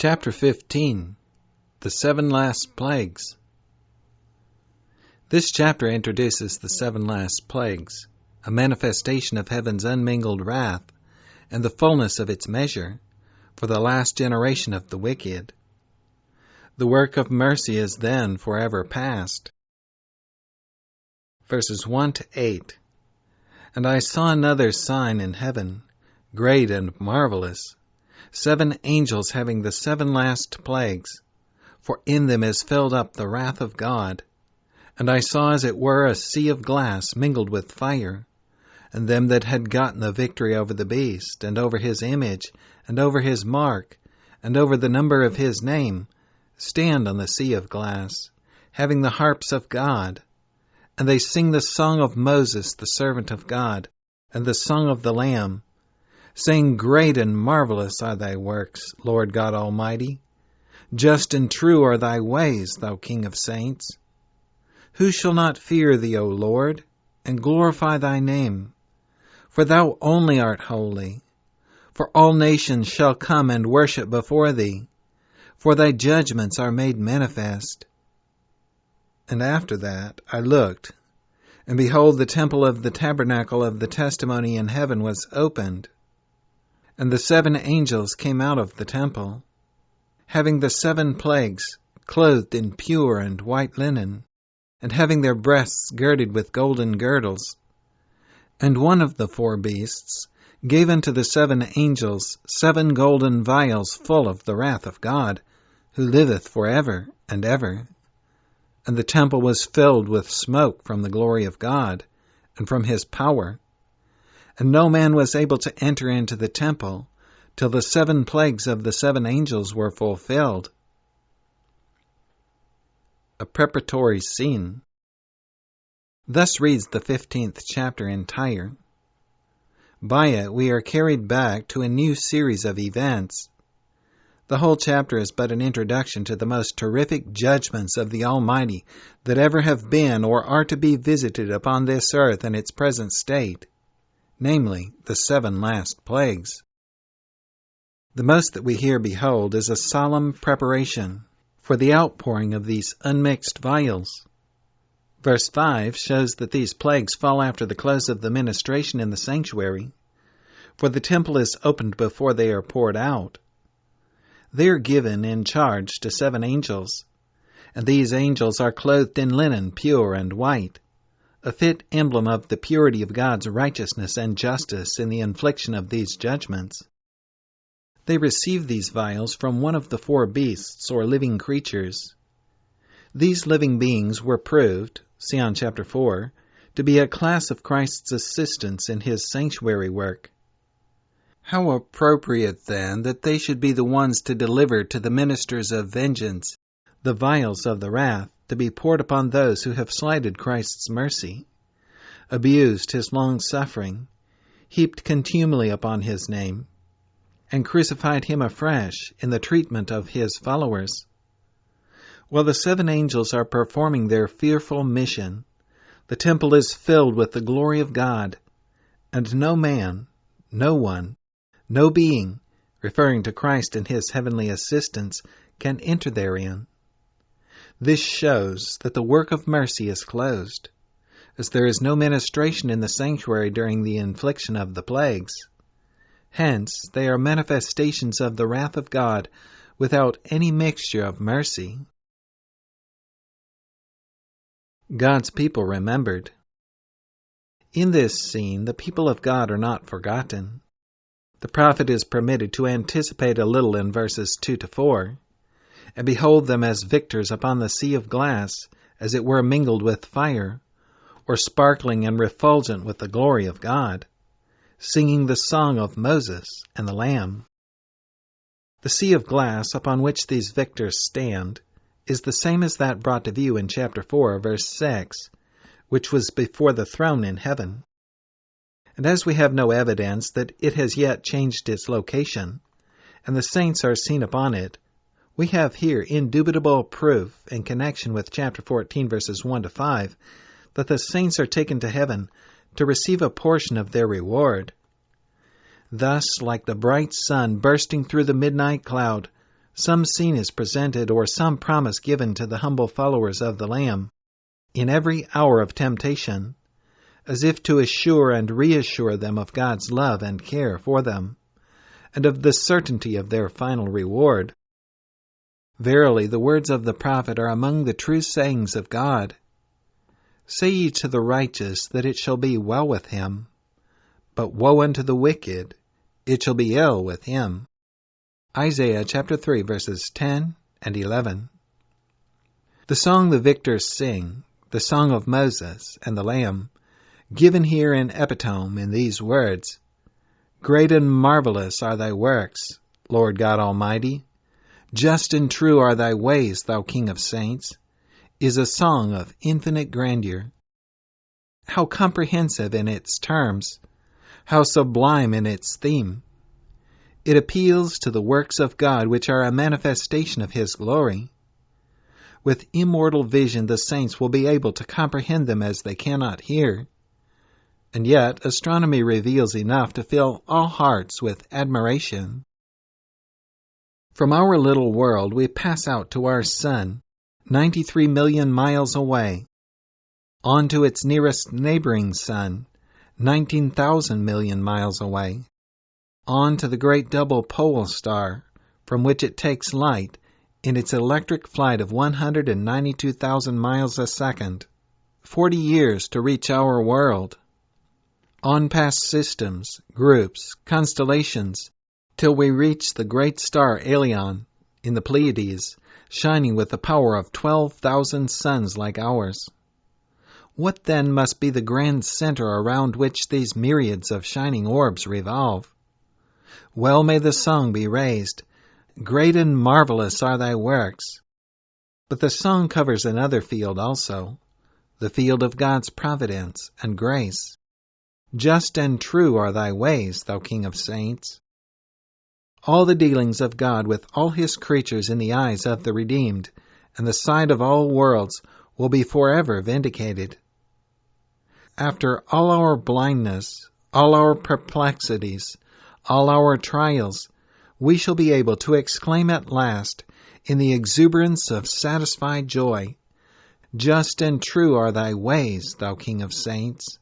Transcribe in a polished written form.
Chapter 15. The Seven Last Plagues. This chapter introduces the seven last plagues, a manifestation of heaven's unmingled wrath and the fullness of its measure for the last generation of the wicked. The work of mercy is then forever past. Verses 1 to 8. And I saw another sign in heaven, great and marvelous, 7 angels having the 7 last plagues, for in them is filled up the wrath of God. And I saw as it were a sea of glass mingled with fire, and them that had gotten the victory over the beast, and over his image, and over his mark, and over the number of his name, stand on the sea of glass, having the harps of God. And they sing the song of Moses, the servant of God, and the song of the Lamb, saying, Great and marvelous are thy works, Lord God Almighty. Just and true are thy ways, thou King of saints. Who shall not fear thee, O Lord, and glorify thy name? For thou only art holy. For all nations shall come and worship before thee, for thy judgments are made manifest. And after that I looked, and behold, the temple of the tabernacle of the testimony in heaven was opened. And the 7 angels came out of the temple, having the 7 plagues, clothed in pure and white linen, and having their breasts girded with golden girdles. And one of the 4 beasts gave unto the 7 angels 7 golden vials full of the wrath of God, who liveth for ever and ever. And the temple was filled with smoke from the glory of God, and from his power. And no man was able to enter into the temple, till the 7 plagues of the 7 angels were fulfilled. A preparatory scene. Thus reads the 15th chapter entire. By it we are carried back to a new series of events. The whole chapter is but an introduction to the most terrific judgments of the Almighty that ever have been or are to be visited upon this earth in its present state, namely, the 7 last plagues. The most that we here behold is a solemn preparation for the outpouring of these unmixed vials. Verse 5 shows that these plagues fall after the close of the ministration in the sanctuary, for the temple is opened before they are poured out. They are given in charge to 7 angels, and these angels are clothed in linen pure and white, a fit emblem of the purity of God's righteousness and justice in the infliction of these judgments. They receive these vials from one of the 4 beasts or living creatures. These living beings were proved, see on chapter 4, to be a class of Christ's assistants in his sanctuary work. How appropriate, then, that they should be the ones to deliver to the ministers of vengeance the vials of the wrath to be poured upon those who have slighted Christ's mercy, abused his long-suffering, heaped contumely upon his name, and crucified him afresh in the treatment of his followers. While the 7 angels are performing their fearful mission, the temple is filled with the glory of God, and no man, no one, no being, referring to Christ and his heavenly assistants, can enter therein. This shows that the work of mercy is closed, as there is no ministration in the sanctuary during the infliction of the plagues. Hence, they are manifestations of the wrath of God without any mixture of mercy. God's people remembered. In this scene, the people of God are not forgotten. The prophet is permitted to anticipate a little in verses 2 to 4, and behold them as victors upon the sea of glass, as it were mingled with fire, or sparkling and refulgent with the glory of God, singing the song of Moses and the Lamb. The sea of glass upon which these victors stand is the same as that brought to view in chapter 4, verse 6, which was before the throne in heaven. And as we have no evidence that it has yet changed its location, and the saints are seen upon it, we have here indubitable proof in connection with chapter 14, verses 1 to 5, that the saints are taken to heaven to receive a portion of their reward. Thus, like the bright sun bursting through the midnight cloud, some scene is presented or some promise given to the humble followers of the Lamb in every hour of temptation, as if to assure and reassure them of God's love and care for them, and of the certainty of their final reward. Verily, the words of the prophet are among the true sayings of God. Say ye to the righteous that it shall be well with him, but woe unto the wicked, it shall be ill with him. Isaiah chapter 3, verses 10 and 11. The song the victors sing, the song of Moses and the Lamb, given here in epitome in these words, Great and marvelous are thy works, Lord God Almighty. Just and true are thy ways, thou King of saints, is a song of infinite grandeur. How comprehensive in its terms, how sublime in its theme. It appeals to the works of God which are a manifestation of His glory. With immortal vision the saints will be able to comprehend them as they cannot hear. And yet astronomy reveals enough to fill all hearts with admiration. From our little world we pass out to our sun, 93 million miles away, on to its nearest neighboring sun, 19,000 million miles away, on to the great double pole star, from which it takes light in its electric flight of 192,000 miles a second, 40 years to reach our world, on past systems, groups, constellations, till we reach the great star Alien in the Pleiades, shining with the power of 12,000 suns like ours. What then must be the grand center around which these myriads of shining orbs revolve? Well may the song be raised, Great and marvelous are thy works. But the song covers another field also, the field of God's providence and grace. Just and true are thy ways, thou King of saints. All the dealings of God with all His creatures in the eyes of the redeemed and the sight of all worlds will be forever vindicated. After all our blindness, all our perplexities, all our trials, we shall be able to exclaim at last, in the exuberance of satisfied joy, Just and true are thy ways, thou King of saints.